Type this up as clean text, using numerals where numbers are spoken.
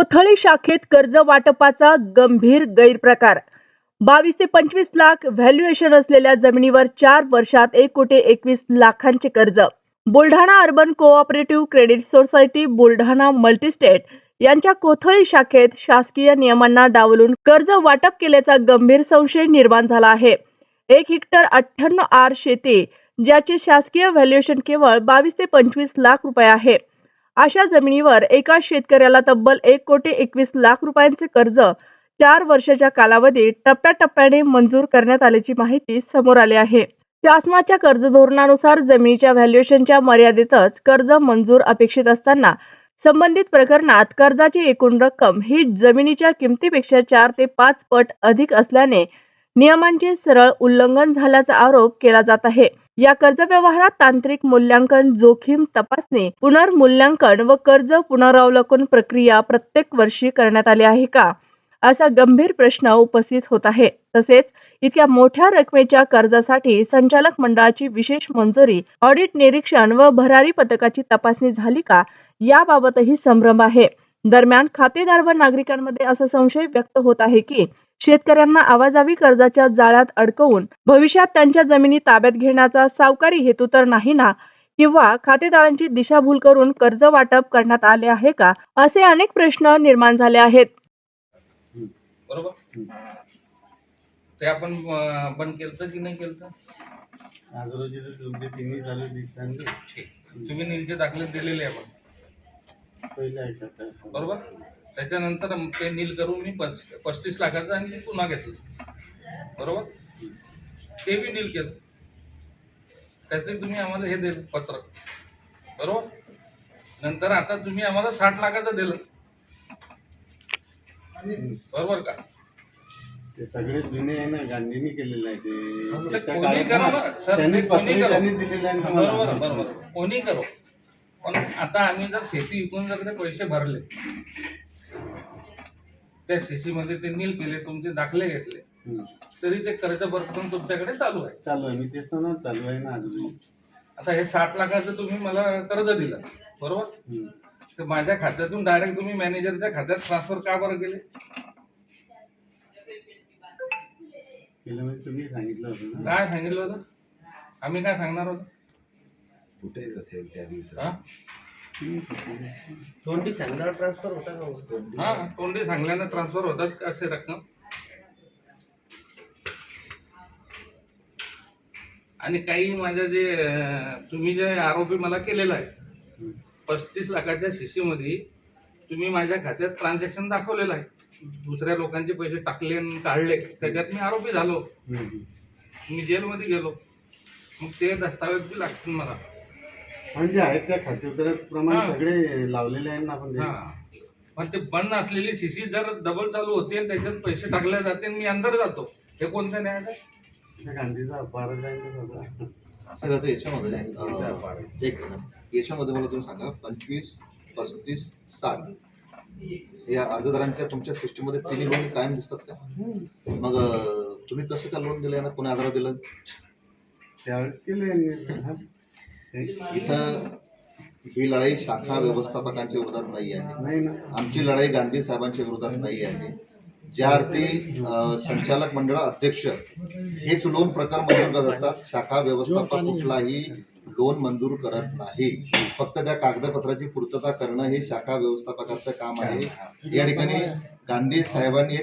कोथळी शाखेत कर्ज वाटपाचा गंभीर गैरप्रकार. 22 ते 25 लाख व्हॅल्युएशन असलेल्या जमिनीवर 4 वर्षात 1,21,00,000चे कर्ज. Buldhana urban cooperative credit society Buldhana multi-state यांच्या कोथळी शाखेत शासकीय नियमांना डावलून कर्ज वाटप केल्याचा गंभीर संशय निर्माण झाला आहे. 1 हेक्टर 98 आर शेती, ज्याचे शासकीय व्हॅल्युएशन केवळ 22 ते 25 लाख रुपये आहे. अशा जमिनीवर एका शेतकऱ्याला तब्बल 1,21,00,000 रुपयांचे कर्ज 4 वर्षाच्या कालावधीत टप्प्याटप्प्याने मंजूर करण्यात आल्याची माहिती समोर आली आहे. शासनाच्या कर्ज धोरणानुसार जमिनीच्या व्हॅल्युएशनच्या मर्यादेतच कर्ज मंजूर अपेक्षित असताना संबंधित प्रकरणात कर्जाची एकूण रक्कम ही जमिनीच्या किमतीपेक्षा 4 ते 5 पट अधिक असल्याने नियमांचे सरळ उल्लंघन झाल्याचा आरोप केला जात आहे. या कर्ज व्यवहारात तांत्रिक मूल्यांकन, जोखीम तपासणी, पुनर्मूल्यांकन व कर्ज पुनरावलोकन प्रक्रिया प्रत्येक वर्षी करण्यात आली आहे का, असा गंभीर प्रश्न उपस्थित होत आहे. तसेच इतक्या मोठ्या रकमेच्या कर्जासाठी संचालक मंडळाची विशेष मंजुरी, ऑडिट निरीक्षण व भरारी पथकाची तपासणी झाली का, याबाबतही संभ्रम आहे. दरम्यान खातेदार व नागरिकांमध्ये असा संशय व्यक्त होत आहे की शेतकऱ्यांना आवाजावी कर्जाच्या जाळ्यात अडकवून भविष्यात त्यांच्या जमिनी ताब्यात घेण्याचा सावकारी हेतू तर नाही ना, किंवा खातेदारांची दिशाभूल करून कर्ज वाटप करण्यात आले आहे का, असे अनेक प्रश्न निर्माण झाले आहेत. बरोबर. ते आपण बंद केलं की नाही केलं? आज रोजी तुमचे तिन्ही चालू दिसतात. तुम्ही नीलचे दाखले दिलेले आपण पहिल्या ह्याच्यात बरोबर. त्याच्यानंतर ते नील करून मी 35 लाखाचं आणि पुन्हा घेतलं बरोबर. ते बी नील केलं, त्याचे तुम्ही आम्हाला हे दिलं पत्र बरोबर. नंतर आता तुम्ही आम्हाला 60 लाखाचं दिलं बरोबर का? ते सगळे जुने आहे ना, गांधींनी केलेलं आहे ते. कोणी करो ना सर, त्यांनी कोणी करो दिलेलं आहे. बरोबर बरोबर, कोणी करो. पण आता आम्ही जर शेती विकून जर ते पैसे भरले, त्या शेतीमध्ये ते नील केले, तुमचे दाखले घेतले, तरी ते कर्ज भरपूर तुमच्याकडे चालू आहे. मी तेच ना, चालू आहे ना अजून. आता हे 60 लाखाचं तुम्ही मला कर्ज दिलं बरोबर, तर माझ्या खात्यातून डायरेक्ट तुम्ही मॅनेजरच्या खात्यात ट्रान्सफर का बरं केले? म्हणजे तुम्ही सांगितलं होतं ना. काय सांगितलं होतं? आम्ही काय सांगणार होतो? कुठे असेल त्या दिवशी तोंडी सांगणार ट्रान्सफर होता का? हा, तोंडी सांगल्यानं ट्रान्सफर होतात असे रक्कम. आणि काही माझ्या जे तुम्ही जे आरोपी मला केलेला आहे, 35 लाखाच्या शिशीमध्ये तुम्ही माझ्या खात्यात ट्रान्झॅक्शन दाखवलेलं आहे. दुसऱ्या लोकांचे पैसे टाकले आणि काढले, त्याच्यात मी आरोपी झालो. मी जेलमध्ये गेलो. मग ते दस्तावेज बी लागतील मला. म्हणजे आहेत त्या खातेदाराप्रमाणे सगळे लावलेले आहेत ना आपण. पण ते बंद असलेली शिशी जर डबल चालू होते आणि त्याच्यात पैसे टाकले जाते आणि मी अंदर जातो, हे कोणत्या न्यायाचा? गांधीचा अपराध आहे ना सगळा. सर आता याच्यामध्ये याच्यामध्ये मला तुम्ही सांगा, 25, 35, 60 या अर्जदारांच्या तुमच्या सिस्टीममध्ये तिन्ही लोन कायम दिसतात का? मग तुम्ही कसं का लोन दिलं ना, कोणी आधार दिलं? त्यावेळेस केले. इथं ही लढाई शाखा व्यवस्थापकांच्या विरोधात नाही आहे. आमची लढाई गांधी साहेबांच्या विरोधात नाही आहे. ज्या अर्थी संचालक मंडळ अध्यक्ष हेच लोन प्रकार मंजूर करत असतात, शाखा व्यवस्थापक कुठलाही लोन मंजूर करत नाही. फक्त त्या कागदपत्राची पूर्तता करणं हे शाखा व्यवस्थापकाचं काम आहे. या ठिकाणी गांधी साहेबांनी